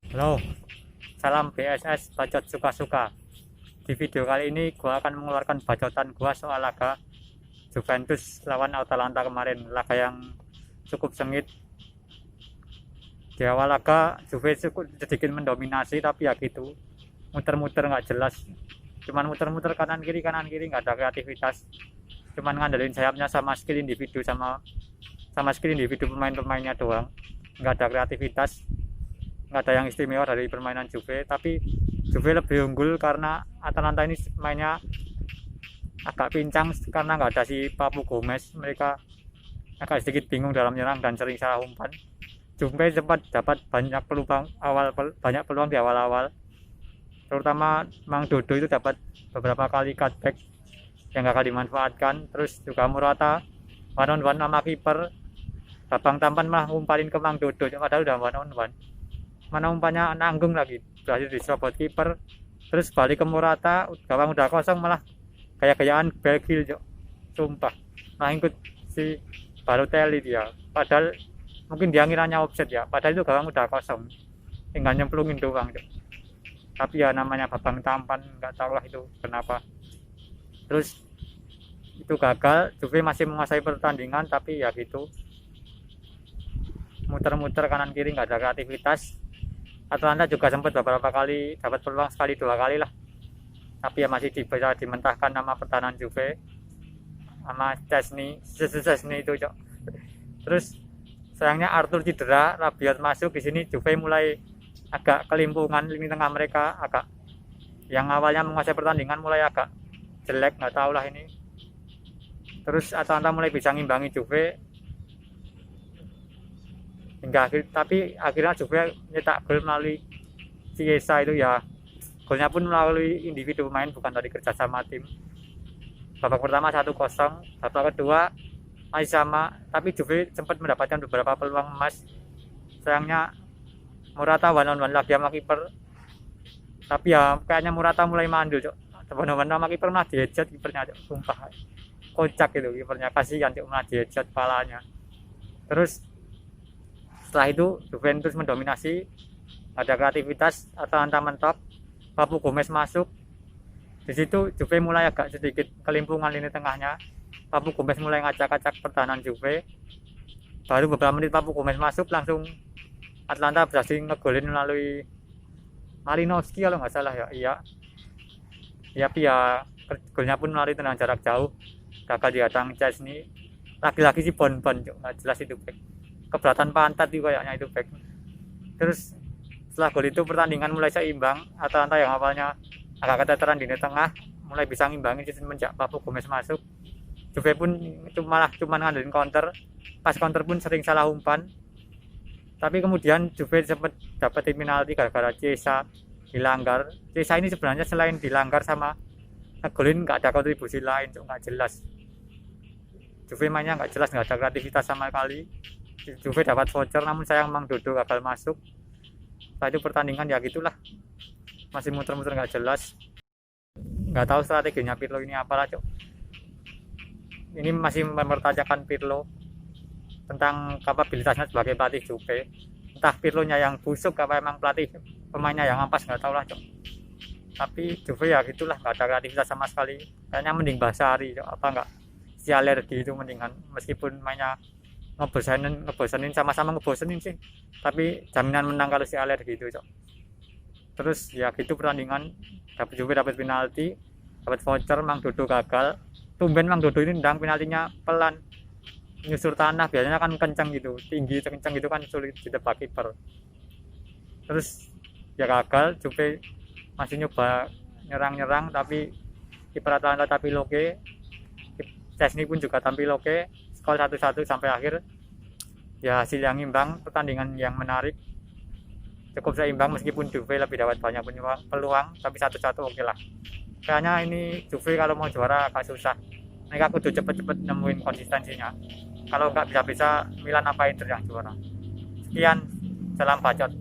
Halo, salam BSS Bacot Suka-Suka. Di video kali ini gua akan mengeluarkan bacotan gua soal laga Juventus lawan Atalanta kemarin, laga yang cukup sengit. Di awal laga Juve cukup sedikit mendominasi, tapi ya gitu, muter-muter nggak jelas, cuman muter-muter kanan kiri nggak ada kreativitas, cuman ngandelin sayapnya sama skill individu sama skill individu pemain-pemainnya doang, nggak ada kreativitas, nggak ada yang istimewa dari permainan Juve. Tapi Juve lebih unggul karena Atalanta ini mainnya agak pincang karena nggak ada si Papu Gomez. Mereka agak sedikit bingung dalam menyerang dan sering salah umpan. Juve sempat dapat banyak peluang di awal-awal, terutama Mang Dodo itu dapat beberapa kali cutback yang gagal dimanfaatkan. Terus juga Morata one on one sama kiper, Babang Tampan malah ngumpalin ke Mang Dodo padahal udah one on one, mana umpannya nanggung lagi, berhasil diserobot kiper. Terus balik ke Morata, gawang udah kosong malah gaya-gayaan Belgil, sumpah malah ikut si Balotelli dia, padahal mungkin dia ngiranya offset ya, padahal itu gawang udah kosong, tinggal nyemplungin doang. Tapi ya namanya Babang Tampan, nggak tahu lah itu kenapa. Terus itu gagal, Juve masih menguasai pertandingan tapi ya gitu, muter-muter kanan kiri nggak ada kreativitas. Atalanta juga sempat beberapa kali dapat peluang, sekali dua kali lah, tapi ya masih bisa dimentahkan nama pertahanan Juve sama Szczesny itu, Cok. Terus sayangnya Arthur cedera, Rabiot masuk. Di sini Juve mulai agak kelimpungan, lini tengah mereka agak, yang awalnya menguasai pertandingan mulai agak jelek, nggak tahu lah ini. Terus Atalanta mulai bisa ngimbangi Juve hingga akhir, tapi akhirnya Juve nyetak gol melalui Chiesa itu ya. Golnya pun melalui individu pemain, bukan dari kerjasama tim. Babak pertama 1-0, babak kedua masih sama, tapi Juve sempat mendapatkan beberapa peluang emas. Sayangnya Morata one on one lagi sama kiper, tapi ya kayaknya Morata mulai mandul, Cok. One on one sama kiper malah diheadshot kipernya, Cok. Sumpah kocak itu kipernya, kasihan, Cok, malah diheadshot kepalanya. Terus setelah itu Juventus mendominasi, ada kreativitas, Atalanta mentok, Papu Gomez masuk. Di situ Juve mulai agak sedikit kelimpungan lini tengahnya. Papu Gomez mulai ngacak-acak pertahanan Juve. Baru beberapa menit Papu Gomez masuk, langsung Atalanta berhasil ngegolin melalui Malinowski kalau nggak salah ya. Iya. Tapi ya golnya pun melalui tendangan jarak jauh. Gagal dihadang Szczesny. Lagi-lagi si Bon, nggak jelas itu back. Keberatan pantat juga kayaknya itu back. Terus setelah gol itu pertandingan mulai seimbang. Atalanta yang awalnya agak keteteran di tengah mulai bisa ngimbangi semenjak Papu Gomez masuk. Juve pun itu malah cuma ngandelin counter, pas counter pun sering salah umpan. Tapi kemudian Juve sempat dapat penalti gara-gara Chiesa dilanggar. Chiesa ini sebenarnya selain dilanggar sama ngegolin nggak ada kontribusi lain, nggak jelas. Juve mainnya nggak jelas, nggak ada kreativitas sama sekali. Juve dapat voucher, namun sayang Mang Dodo gagal masuk. Setelah itu pertandingan ya gitulah, masih muter-muter nggak jelas. Nggak tahu strateginya Pirlo ini apalah, Cok. Ini masih mempertanyakan Pirlo tentang kapabilitasnya sebagai pelatih Juve. Entah Pirlo-nya yang busuk apa emang pelatih pemainnya yang ampas, nggak tahu lah, Cok. Tapi Juve ya gitulah, nggak ada kreativitas sama sekali. Kayaknya mending Basari, Cok. Apa nggak si alergi itu mendingan, meskipun mainnya ngebosenin sama-sama ngebosenin sih, tapi jaminan menang kalau si alergi itu, Cok. Terus ya gitu pertandingan, Juve dapat penalti, dapat voucher, Mang Dodo gagal. Tumben Mang Dodo ini nendang penaltinya pelan, nyusur tanah, biasanya kan kencang gitu, tinggi kencang gitu kan sulit ditebak kiper. Terus ya gagal, Juve masih nyoba nyerang tapi kiper Atalanta tampil oke, Szczesny pun juga tampil oke. Skor 1-1 sampai akhir. Ya hasil yang imbang, pertandingan yang menarik, cukup seimbang meskipun Juve lebih dapat banyak peluang, tapi 1-1 oke lah. Kayaknya ini Juve kalau mau juara agak susah. Mereka kudu cepet-cepet nemuin konsistensinya. Kalau nggak bisa-bisa Milan apa Inter yang juara. Sekian, salam bacot.